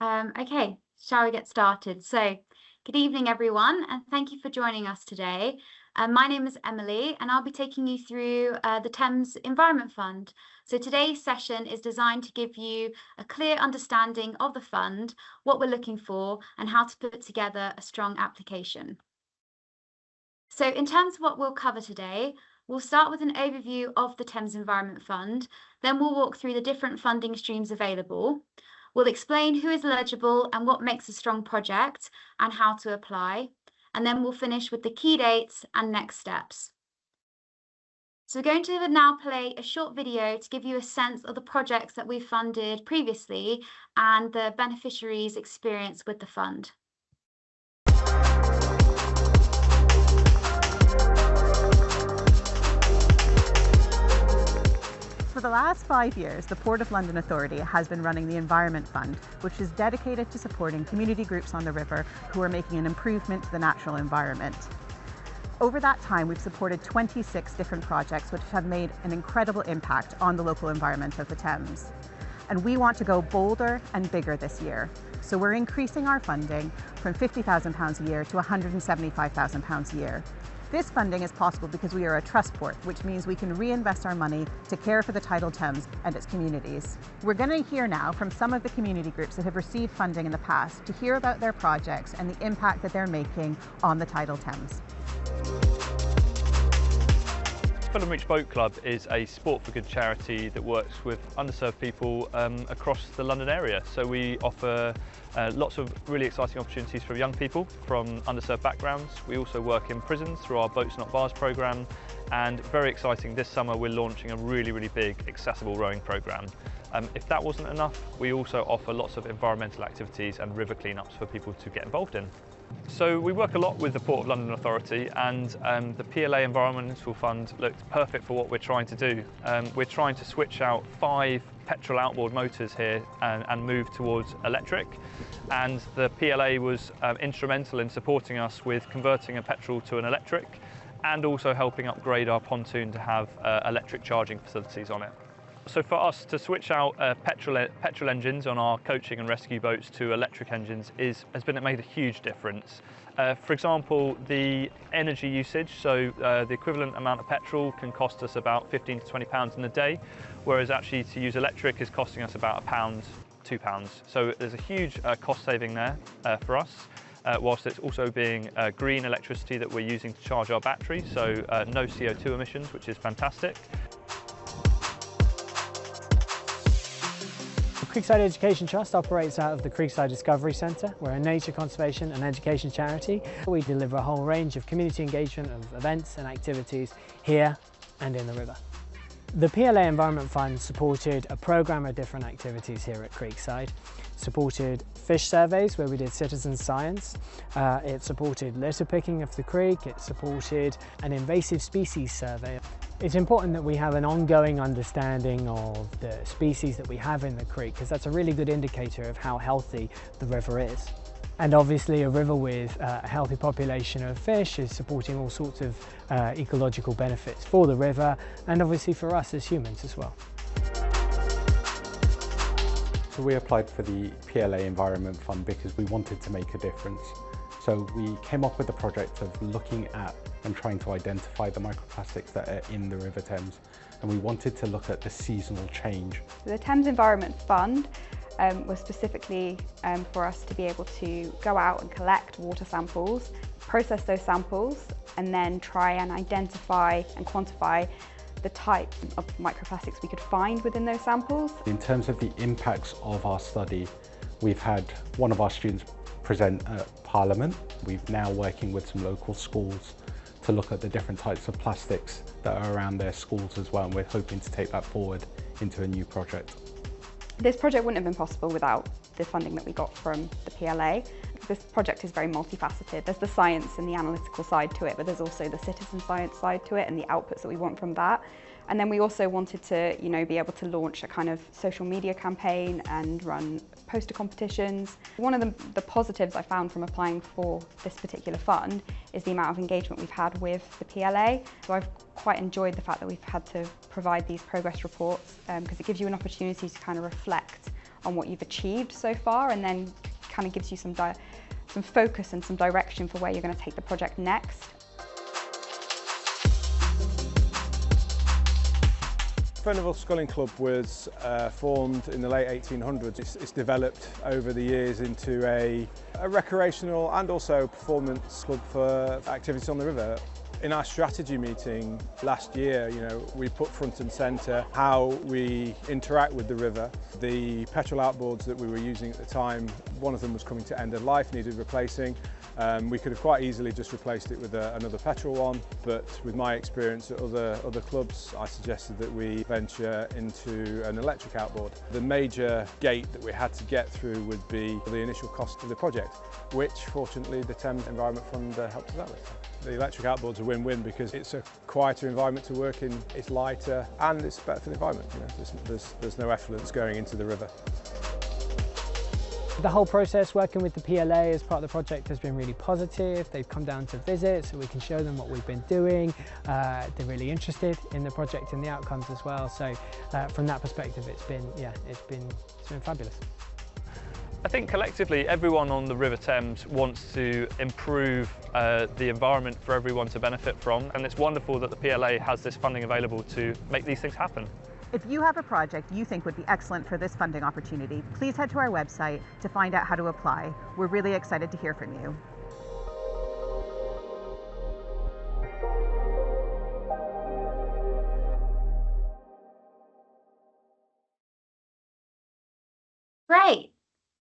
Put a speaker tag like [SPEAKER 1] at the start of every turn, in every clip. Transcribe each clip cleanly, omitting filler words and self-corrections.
[SPEAKER 1] Okay, shall we get started? So, good evening, everyone, and thank you for joining us today. My name is Emily, and I'll be taking you through the Thames Environment Fund. So, today's session is designed to give you a clear understanding of the fund, what we're looking for, and how to put together a strong application. So, in terms of what we'll cover today, we'll start with an overview of the Thames Environment Fund, then we'll walk through the different funding streams available. We'll explain who is eligible and what makes a strong project and how to apply. And then we'll finish with the key dates and next steps. So we're going to now play a short video to give you a sense of the projects that we've funded previously and the beneficiaries' experience with the fund.
[SPEAKER 2] For the last 5 years, the Port of London Authority has been running the Environment Fund, which is dedicated to supporting community groups on the river who are making an improvement to the natural environment. Over that time, we've supported 26 different projects which have made an incredible impact on the local environment of the Thames. And we want to go bolder and bigger this year. So we're increasing our funding from £50,000 a year to £175,000 a year. This funding is possible because we are a trust port, which means we can reinvest our money to care for the tidal Thames and its communities. We're going to hear now from some of the community groups that have received funding in the past to hear about their projects and the impact that they're making on the tidal Thames.
[SPEAKER 3] Fulham Reach Boat Club is a sport for good charity that works with underserved people across the London area. So we offer lots of really exciting opportunities for young people from underserved backgrounds. We also work in prisons through our Boats Not Bars programme, and very exciting, this summer we're launching a really big accessible rowing programme. If that wasn't enough, we also offer lots of environmental activities and river cleanups for people to get involved in. So we work a lot with the Port of London Authority, and the PLA Environmental Fund looked perfect for what we're trying to do. We're trying to switch out 5 petrol outboard motors here and move towards electric, and the PLA was instrumental in supporting us with converting a petrol to an electric and also helping upgrade our pontoon to have electric charging facilities on it. So for us to switch out petrol engines on our coaching and rescue boats to electric engines has made a huge difference. For example, the energy usage, so the equivalent amount of petrol can cost us about £15 to £20 in a day, whereas actually to use electric is costing us about £1, £2. So there's a huge cost saving there for us. Whilst it's also being green electricity that we're using to charge our battery, so no CO2 emissions, which is fantastic.
[SPEAKER 4] Creekside Education Trust operates out of the Creekside Discovery Centre. We're a nature conservation and education charity. We deliver a whole range of community engagement of events and activities here and in the river. The PLA Environment Fund supported a programme of different activities here at Creekside. Supported fish surveys where we did citizen science. It supported litter picking of the creek. It supported an invasive species survey. It's important that we have an ongoing understanding of the species that we have in the creek, because that's a really good indicator of how healthy the river is. And obviously a river with a healthy population of fish is supporting all sorts of ecological benefits for the river and obviously for us as humans as well.
[SPEAKER 5] So we applied for the PLA Environment Fund because we wanted to make a difference. So we came up with the project of looking at and trying to identify the microplastics that are in the River Thames, and we wanted to look at the seasonal change.
[SPEAKER 6] The Thames Environment Fund was specifically for us to be able to go out and collect water samples, process those samples, and then try and identify and quantify the type of microplastics we could find within those samples.
[SPEAKER 5] In terms of the impacts of our study, we've had one of our students present at Parliament. We're now working with some local schools to look at the different types of plastics that are around their schools as well, and we're hoping to take that forward into a new project.
[SPEAKER 6] This project wouldn't have been possible without the funding that we got from the PLA. This project is very multifaceted. There's the science and the analytical side to it, but there's also the citizen science side to it and the outputs that we want from that. And then we also wanted to, be able to launch a kind of social media campaign and run poster competitions. One of the positives I found from applying for this particular fund is the amount of engagement we've had with the PLA. So I've quite enjoyed the fact that we've had to provide these progress reports because it gives you an opportunity to kind of reflect on what you've achieved so far, and then kind of gives you some focus and some direction for where you're going to take the project next.
[SPEAKER 7] Furnival Sculling Club was formed in the late 1800s. It's developed over the years into a recreational and also performance club for activities on the river. In our strategy meeting last year, we put front and centre how we interact with the river. The petrol outboards that we were using at the time, one of them was coming to end of life, needed replacing. We could have quite easily just replaced it with another petrol one, but with my experience at other clubs, I suggested that we venture into an electric outboard. The major gate that we had to get through would be the initial cost of the project, which fortunately the Thames Environment Fund helped us out with. The electric outboard's a win-win because it's a quieter environment to work in, it's lighter, and it's better for the environment. There's no effluents going into the river.
[SPEAKER 4] The whole process working with the PLA as part of the project has been really positive. They've come down to visit so we can show them what we've been doing. They're really interested in the project and the outcomes as well. So from that perspective, it's been fabulous.
[SPEAKER 3] I think collectively everyone on the River Thames wants to improve the environment for everyone to benefit from, and it's wonderful that the PLA has this funding available to make these things happen.
[SPEAKER 2] If you have a project you think would be excellent for this funding opportunity, please head to our website to find out how to apply. We're really excited to hear from you.
[SPEAKER 1] Great.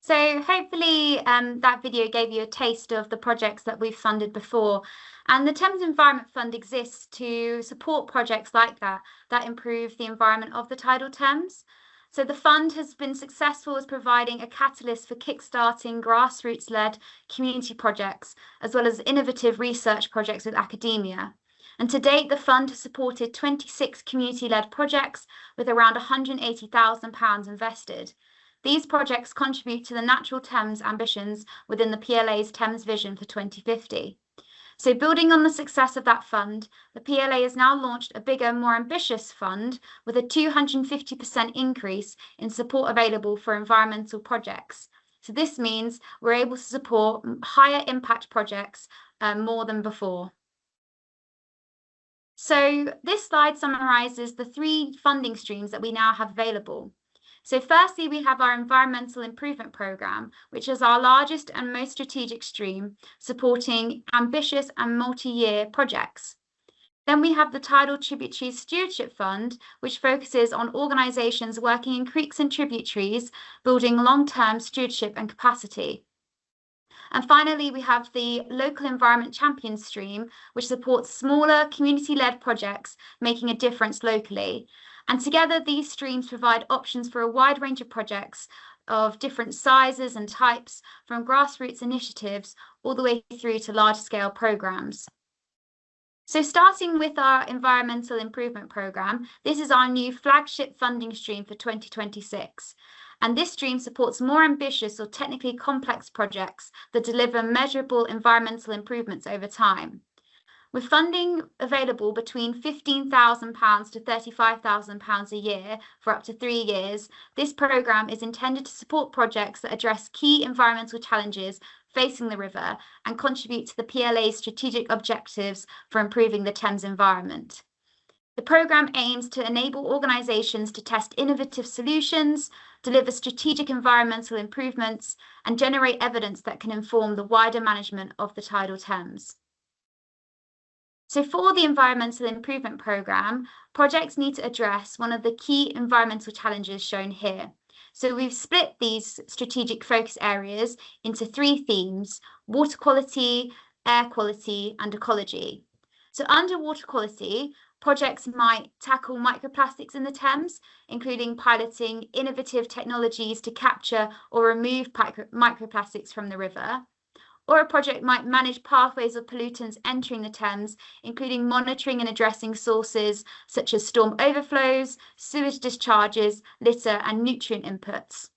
[SPEAKER 1] So hopefully that video gave you a taste of the projects that we've funded before. And the Thames Environment Fund exists to support projects like that improve the environment of the tidal Thames. So the fund has been successful as providing a catalyst for kickstarting grassroots-led community projects, as well as innovative research projects with academia. And to date, the fund has supported 26 community-led projects with around £180,000 invested. These projects contribute to the Natural Thames ambitions within the PLA's Thames Vision for 2050. So building on the success of that fund, the PLA has now launched a bigger, more ambitious fund with a 250% increase in support available for environmental projects. So this means we're able to support higher impact projects more than before. So this slide summarises the 3 funding streams that we now have available. So firstly, we have our Environmental Improvement Programme, which is our largest and most strategic stream, supporting ambitious and multi-year projects. Then we have the Tidal Tributaries Stewardship Fund, which focuses on organisations working in creeks and tributaries, building long-term stewardship and capacity. And finally, we have the Local Environment Champions stream, which supports smaller community-led projects making a difference locally. And together, these streams provide options for a wide range of projects of different sizes and types, from grassroots initiatives all the way through to large-scale programmes. So starting with our Environmental Improvement Programme, this is our new flagship funding stream for 2026. And this stream supports more ambitious or technically complex projects that deliver measurable environmental improvements over time. With funding available between £15,000 to £35,000 a year for up to 3 years, this programme is intended to support projects that address key environmental challenges facing the river and contribute to the PLA's strategic objectives for improving the Thames environment. The programme aims to enable organisations to test innovative solutions, deliver strategic environmental improvements, and generate evidence that can inform the wider management of the tidal Thames. So for the Environmental Improvement Programme, projects need to address one of the key environmental challenges shown here. So we've split these strategic focus areas into 3 themes: water quality, air quality, and ecology. So under water quality, projects might tackle microplastics in the Thames, including piloting innovative technologies to capture or remove microplastics from the river. Or a project might manage pathways of pollutants entering the Thames, including monitoring and addressing sources such as storm overflows, sewage discharges, litter, and nutrient inputs.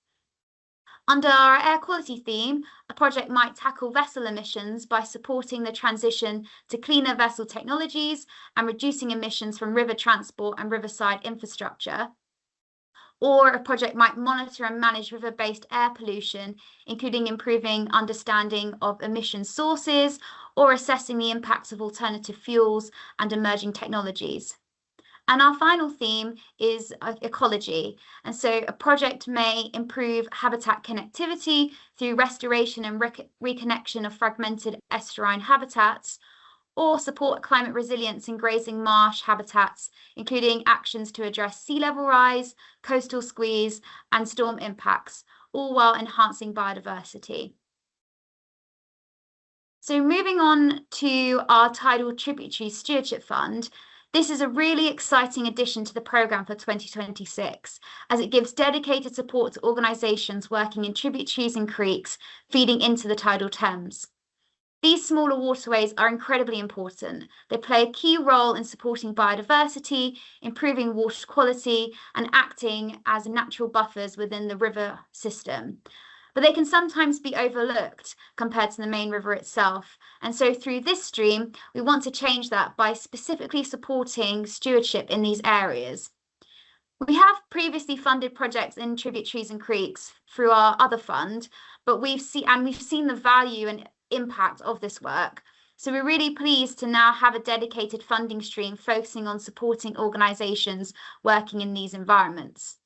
[SPEAKER 1] Under our air quality theme, a project might tackle vessel emissions by supporting the transition to cleaner vessel technologies and reducing emissions from river transport and riverside infrastructure. Or a project might monitor and manage river-based air pollution, including improving understanding of emission sources or assessing the impacts of alternative fuels and emerging technologies. And our final theme is ecology. And so a project may improve habitat connectivity through restoration and reconnection of fragmented estuarine habitats, or support climate resilience in grazing marsh habitats, including actions to address sea level rise, coastal squeeze, and storm impacts, all while enhancing biodiversity. So moving on to our Tidal Tributaries Stewardship Fund, this is a really exciting addition to the programme for 2026, as it gives dedicated support to organisations working in tributaries and creeks feeding into the tidal Thames. These smaller waterways are incredibly important. They play a key role in supporting biodiversity, improving water quality, and acting as natural buffers within the river system. But they can sometimes be overlooked compared to the main river itself. And so through this stream, we want to change that by specifically supporting stewardship in these areas. We have previously funded projects in tributaries and creeks through our other fund, but we've seen the value and impact of this work. So we're really pleased to now have a dedicated funding stream focusing on supporting organisations working in these environments.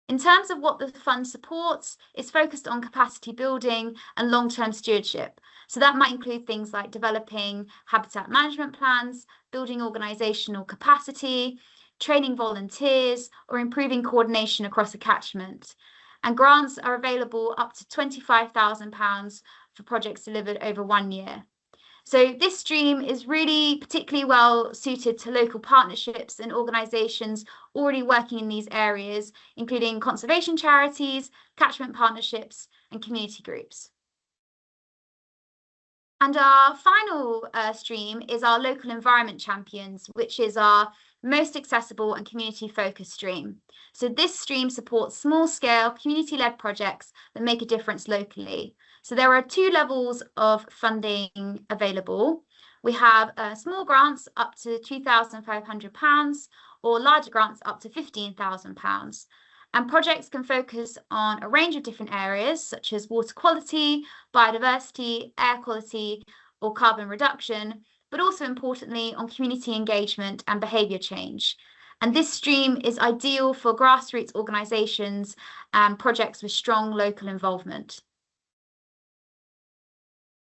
[SPEAKER 1] In terms of what the fund supports, it's focused on capacity building and long-term stewardship. So that might include things like developing habitat management plans, building organisational capacity, training volunteers, or improving coordination across a catchment. And grants are available up to £25,000 for projects delivered over 1 year. So this stream is really particularly well suited to local partnerships and organisations already working in these areas, including conservation charities, catchment partnerships, and community groups. And our final stream is our local environment champions, which is our most accessible and community-focused stream. So this stream supports small-scale, community-led projects that make a difference locally. So there are 2 levels of funding available. We have small grants up to £2,500 or larger grants up to £15,000. And projects can focus on a range of different areas such as water quality, biodiversity, air quality, or carbon reduction, but also importantly on community engagement and behaviour change. And this stream is ideal for grassroots organisations and projects with strong local involvement.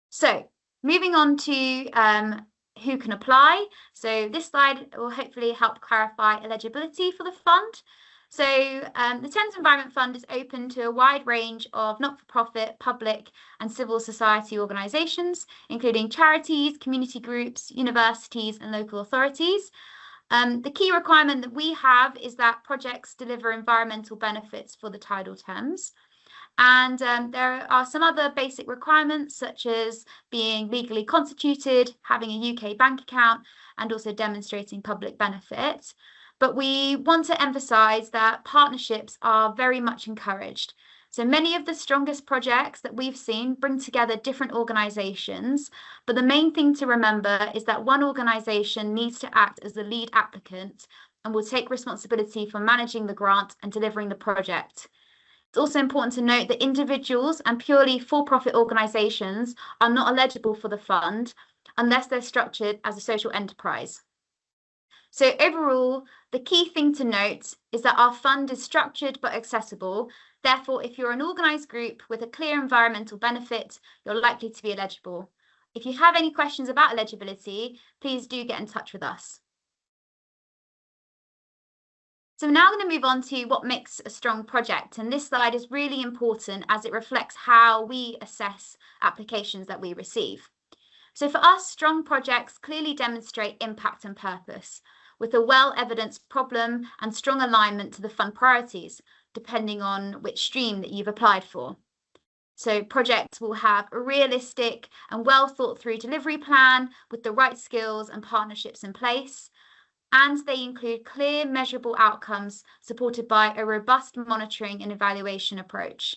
[SPEAKER 1] So moving on to who can apply. So this slide will hopefully help clarify eligibility for the fund. So the Thames Environment Fund is open to a wide range of not-for-profit, public and civil society organisations, including charities, community groups, universities and local authorities. The key requirement that we have is that projects deliver environmental benefits for the tidal Thames. And there are some other basic requirements, such as being legally constituted, having a UK bank account, and also demonstrating public benefit. But we want to emphasise that partnerships are very much encouraged. So many of the strongest projects that we've seen bring together different organisations, but the main thing to remember is that one organisation needs to act as the lead applicant and will take responsibility for managing the grant and delivering the project. It's also important to note that individuals and purely for-profit organisations are not eligible for the fund unless they're structured as a social enterprise. So overall, the key thing to note is that our fund is structured but accessible. Therefore, if you're an organised group with a clear environmental benefit, you're likely to be eligible. If you have any questions about eligibility, please do get in touch with us. So we're now going to move on to what makes a strong project, and this slide is really important as it reflects how we assess applications that we receive. So for us, strong projects clearly demonstrate impact and purpose, with a well-evidenced problem and strong alignment to the fund priorities, depending on which stream that you've applied for. So projects will have a realistic and well thought through delivery plan with the right skills and partnerships in place. And they include clear, measurable outcomes supported by a robust monitoring and evaluation approach.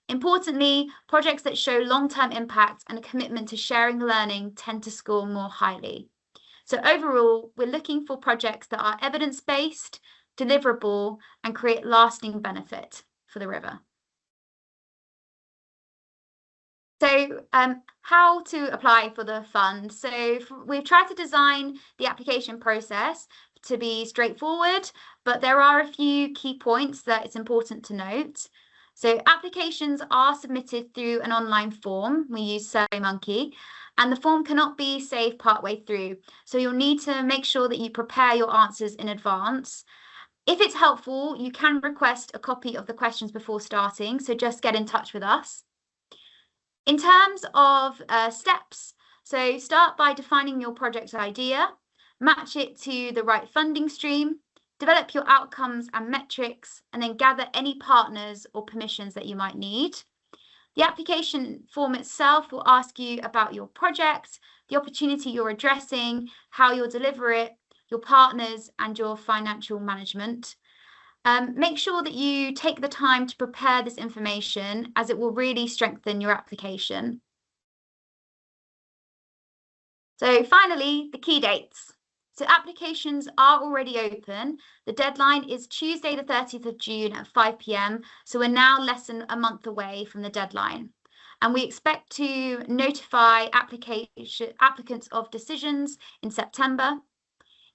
[SPEAKER 1] Importantly, projects that show long-term impact and a commitment to sharing learning tend to score more highly. So overall, we're looking for projects that are evidence-based, deliverable, and create lasting benefit for the river. So how to apply for the fund? So we've tried to design the application process to be straightforward, but there are a few key points that it's important to note. So applications are submitted through an online form. We use SurveyMonkey, and the form cannot be saved partway through. So you'll need to make sure that you prepare your answers in advance. If it's helpful, you can request a copy of the questions before starting, so just get in touch with us. In terms of steps, so start by defining your project idea, match it to the right funding stream, develop your outcomes and metrics, and then gather any partners or permissions that you might need. The application form itself will ask you about your project, the opportunity you're addressing, how you'll deliver it, your partners, and your financial management. Make sure that you take the time to prepare this information, as it will really strengthen your application. So finally, the key dates. So applications are already open. The deadline is Tuesday the 30th of June at 5 p.m. So we're now less than a month away from the deadline. And we expect to notify applicants of decisions in September.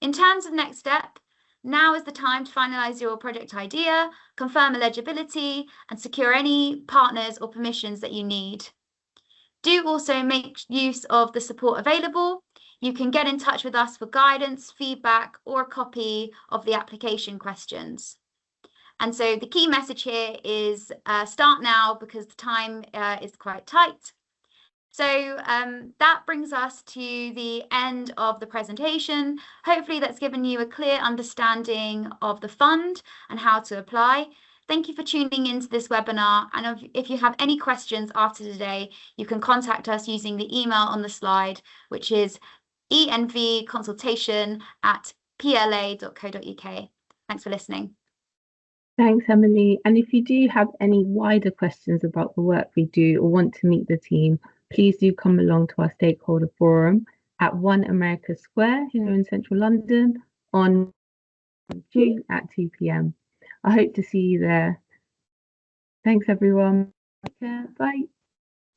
[SPEAKER 1] In terms of next step, now is the time to finalise your project idea, confirm eligibility, and secure any partners or permissions that you need. Do also make use of the support available. You can get in touch with us for guidance, feedback, or a copy of the application questions. And so the key message here is start now, because the time is quite tight. So that brings us to the end of the presentation. Hopefully that's given you a clear understanding of the fund and how to apply. Thank you for tuning into this webinar. And if you have any questions after today, you can contact us using the email on the slide, which is envconsultation@pla.co.uk. Thanks for listening.
[SPEAKER 8] Thanks, Emily. And if you do have any wider questions about the work we do or want to meet the team, please do come along to our stakeholder forum at 1 America Square here in central London on June at 2 p.m. I hope to see you there. Thanks, everyone. Take care. Bye.